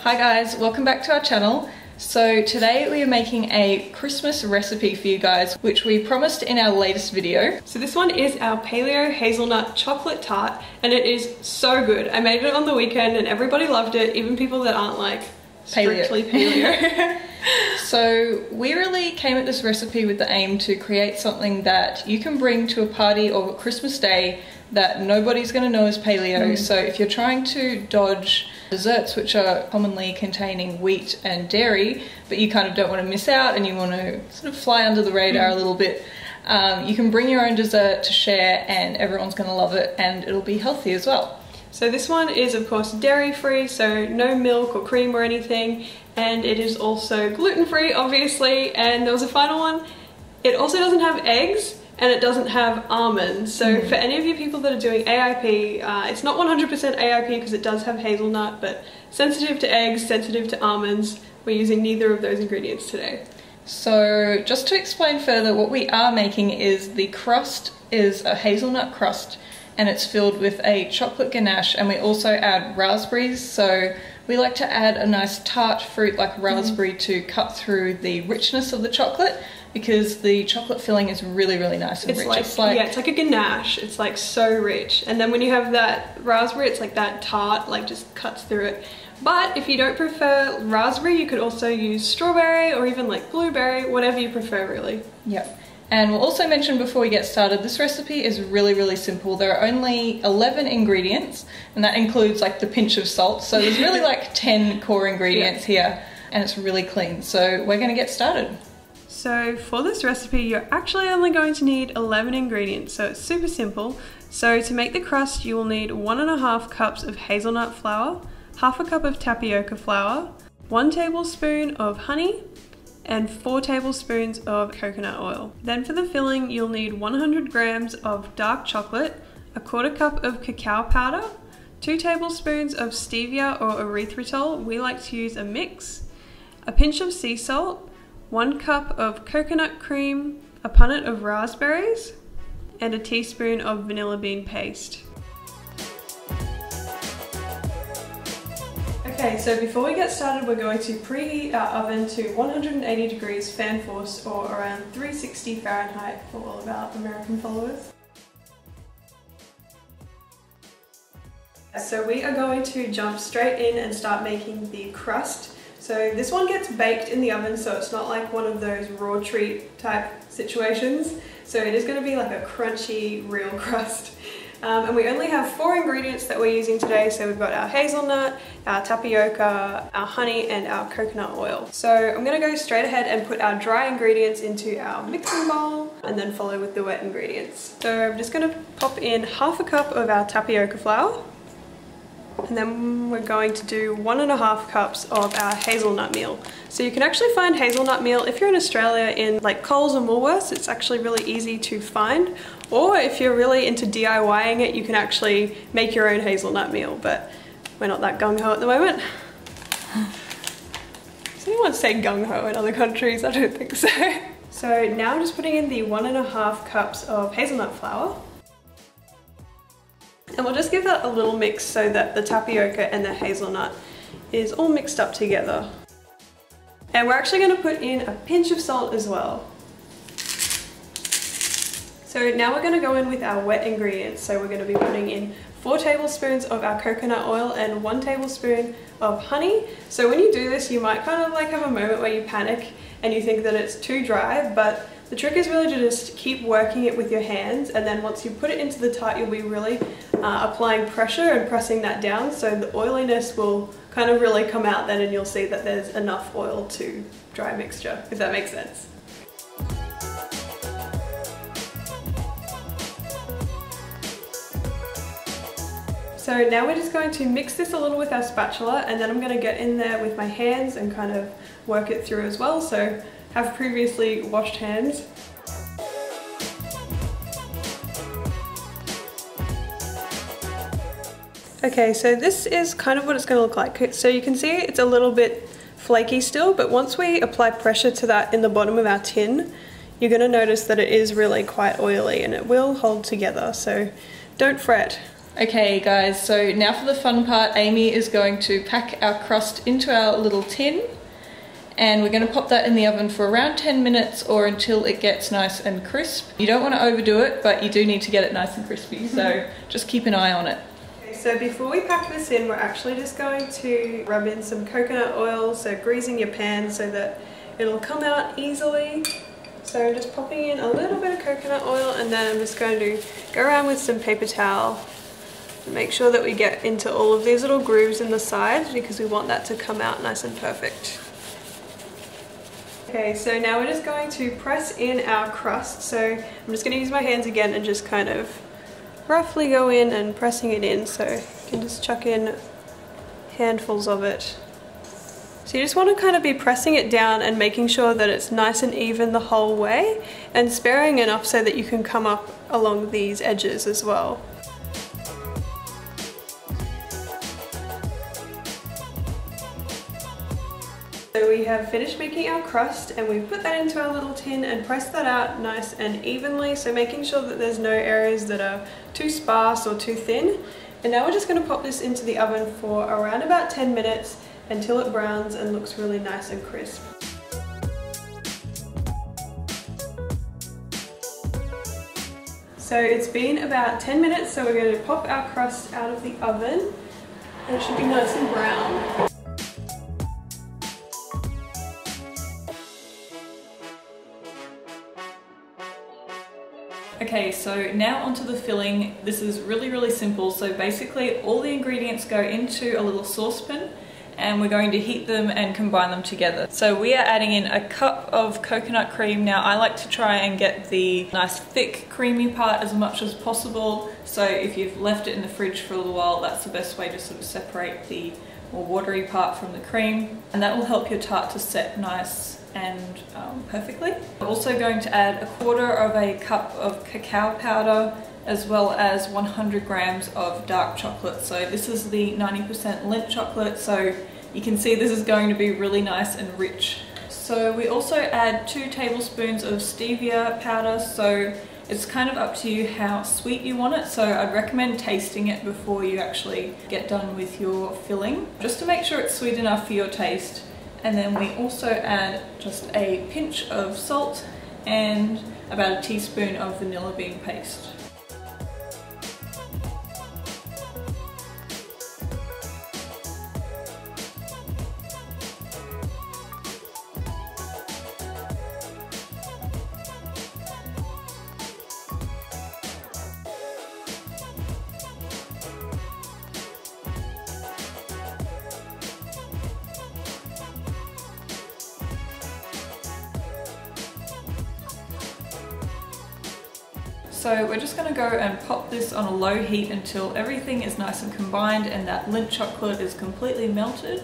Hi guys, welcome back to our channel. So today we are making a Christmas recipe for you guys, which we promised in our latest video. So this one is our Paleo Hazelnut Chocolate Tart, and it is so good. I made it on the weekend and everybody loved it, even people that aren't like strictly paleo. So we really came at this recipe with the aim to create something that you can bring to a party or Christmas day that nobody's going to know is paleo. So if you're trying to dodge desserts which are commonly containing wheat and dairy, but you kind of don't want to miss out and you want to sort of fly under the radar a little bit, you can bring your own dessert to share and everyone's going to love it and it'll be healthy as well. So this one is of course dairy free, so no milk or cream or anything, and it is also gluten free obviously. And there was a final one, it also doesn't have eggs and it doesn't have almonds. So for any of you people that are doing AIP, it's not 100% AIP because it does have hazelnut, but sensitive to eggs, sensitive to almonds, we're using neither of those ingredients today. So just to explain further, what we are making is the crust is a hazelnut crust and it's filled with a chocolate ganache, and we also add raspberries. So we like to add a nice tart fruit like raspberry to cut through the richness of the chocolate, because the chocolate filling is really nice and rich. It's like a ganache. It's like so rich, and then when you have that raspberry, it's like that tart like just cuts through it. But if you don't prefer raspberry, you could also use strawberry or even like blueberry, whatever you prefer really. Yep. And we'll also mention before we get started, this recipe is really simple. There are only 11 ingredients, and that includes like the pinch of salt. So there's really like 10 core ingredients here, and it's really clean. So we're gonna get started. So for this recipe, you're actually only going to need 11 ingredients, so it's super simple. So to make the crust, you will need 1.5 cups of hazelnut flour, half a cup of tapioca flour, 1 tablespoon of honey, and 4 tablespoons of coconut oil. Then for the filling, you'll need 100 grams of dark chocolate, 1/4 cup of cacao powder, 2 tablespoons of stevia or erythritol, we like to use a mix, a pinch of sea salt, 1 cup of coconut cream, a punnet of raspberries, and a teaspoon of vanilla bean paste. Okay, so before we get started, we're going to preheat our oven to 180 degrees fan force, or around 360 Fahrenheit for all of our American followers. So we are going to jump straight in and start making the crust. So this one gets baked in the oven, so it's not like one of those raw treat type situations. So it is going to be like a crunchy, real crust. And we only have 4 ingredients that we're using today. So we've got our hazelnut, our tapioca, our honey, and our coconut oil. So I'm going to go straight ahead and put our dry ingredients into our mixing bowl and then follow with the wet ingredients. So I'm just going to pop in half a cup of our tapioca flour. And then we're going to do 1.5 cups of our hazelnut meal. So you can actually find hazelnut meal if you're in Australia in like Coles and Woolworths. It's actually really easy to find. Or if you're really into DIYing it, you can actually make your own hazelnut meal, but we're not that gung-ho at the moment. Does anyone say gung-ho in other countries? I don't think so. So now I'm just putting in the 1.5 cups of hazelnut flour. And we'll just give that a little mix so that the tapioca and the hazelnut is all mixed up together. And we're actually going to put in a pinch of salt as well. So now we're going to go in with our wet ingredients. So we're going to be putting in 4 tablespoons of our coconut oil and 1 tablespoon of honey. So when you do this, you might kind of like have a moment where you panic and you think that it's too dry, but the trick is really to just keep working it with your hands, and then once you put it into the tart, you'll be really applying pressure and pressing that down, so the oiliness will kind of really come out then, and you'll see that there's enough oil to dry mixture, if that makes sense. So now we're just going to mix this a little with our spatula, and then I'm going to get in there with my hands and kind of work it through as well. So have previously washed hands. Okay, so this is kind of what it's going to look like. So you can see it's a little bit flaky still, but once we apply pressure to that in the bottom of our tin, you're going to notice that it is really quite oily and it will hold together, so don't fret. Okay guys, so now for the fun part. Amy is going to pack our crust into our little tin, and we're going to pop that in the oven for around 10 minutes or until it gets nice and crisp. You don't want to overdo it, but you do need to get it nice and crispy, so just keep an eye on it. Okay, so before we pack this in, we're actually just going to rub in some coconut oil, so greasing your pan so that it'll come out easily. So just popping in a little bit of coconut oil, and then I'm just going to go around with some paper towel. Make sure that we get into all of these little grooves in the sides because we want that to come out nice and perfect. Okay, so now we're just going to press in our crust. So I'm just going to use my hands again and just kind of roughly go in and pressing it in, so you can just chuck in handfuls of it. So you just want to kind of be pressing it down and making sure that it's nice and even the whole way, and sparing enough so that you can come up along these edges as well. So we have finished making our crust, and we've put that into our little tin and pressed that out nice and evenly, so making sure that there's no areas that are too sparse or too thin. And now we're just going to pop this into the oven for around about 10 minutes until it browns and looks really nice and crisp. So it's been about 10 minutes, so we're going to pop our crust out of the oven, and it should be nice and brown. Okay, so now onto the filling. This is really simple. So basically all the ingredients go into a little saucepan, and we're going to heat them and combine them together. So we are adding in a cup of coconut cream. Now I like to try and get the nice thick creamy part as much as possible. So if you've left it in the fridge for a little while, that's the best way to sort of separate the more watery part from the cream, and that will help your tart to set nice and perfectly. We're also going to add 1/4 of a cup of cacao powder, as well as 100 grams of dark chocolate. So this is the 90% Lindt chocolate, so you can see this is going to be really nice and rich. So we also add 2 tablespoons of stevia powder, so it's kind of up to you how sweet you want it. So I'd recommend tasting it before you actually get done with your filling, just to make sure it's sweet enough for your taste. And then we also add just a pinch of salt and about a teaspoon of vanilla bean paste. So we're just going to go and pop this on a low heat until everything is nice and combined and that Lindt chocolate is completely melted,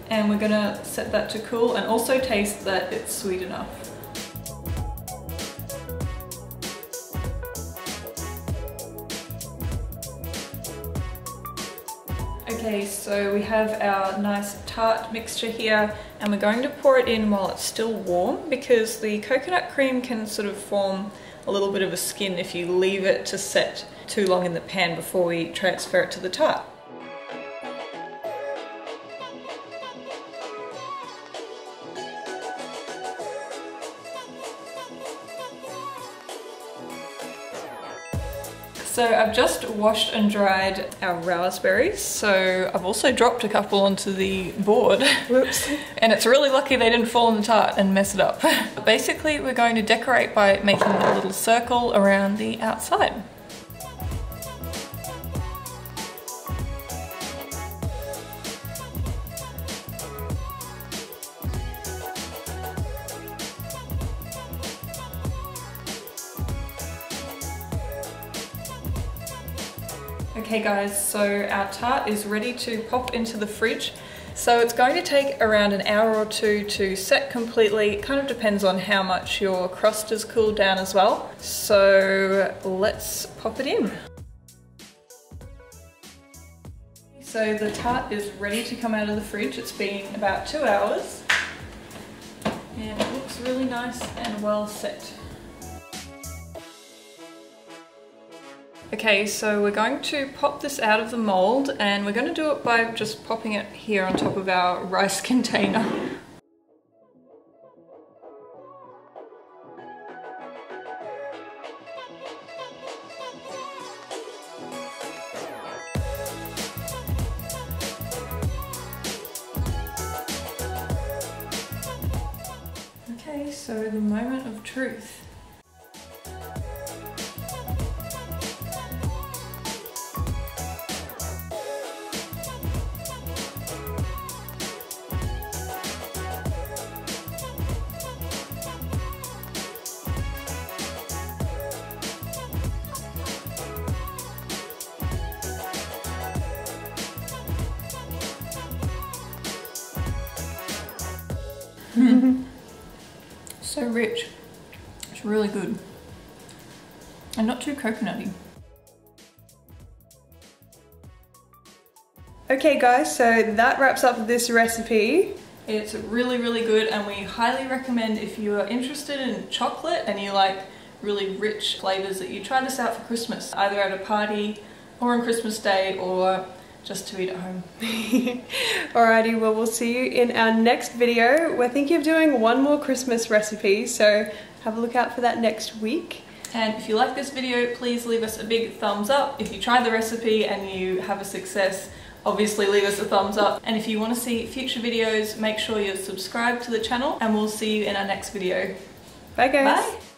and we're going to set that to cool and also taste that it's sweet enough. Okay, so we have our nice tart mixture here, and we're going to pour it in while it's still warm, because the coconut cream can sort of form a little bit of a skin if you leave it to set too long in the pan before we transfer it to the tart. So I've just washed and dried our raspberries, so I've also dropped a couple onto the board. Whoops. And it's really lucky they didn't fall in the tart and mess it up. Basically, we're going to decorate by making a little circle around the outside. Okay guys, so our tart is ready to pop into the fridge. So it's going to take around an hour or two to set completely. It kind of depends on how much your crust has cooled down as well. So let's pop it in. So the tart is ready to come out of the fridge. It's been about 2 hours and it looks really nice and well set. Okay, so we're going to pop this out of the mold, and we're going to do it by just popping it here on top of our rice container. Okay, so the moment of truth. So rich. It's really good. And not too coconutty. Okay guys, so that wraps up this recipe. It's really, really good, and we highly recommend, if you are interested in chocolate and you like really rich flavors, that you try this out for Christmas, either at a party or on Christmas Day, or just to eat at home. Alrighty, well, we'll see you in our next video. We're thinking of doing one more Christmas recipe, so have a look out for that next week. And if you like this video, please leave us a big thumbs up. If you try the recipe and you have a success, obviously leave us a thumbs up. And if you want to see future videos, make sure you're subscribed to the channel, and we'll see you in our next video. Bye guys. Bye.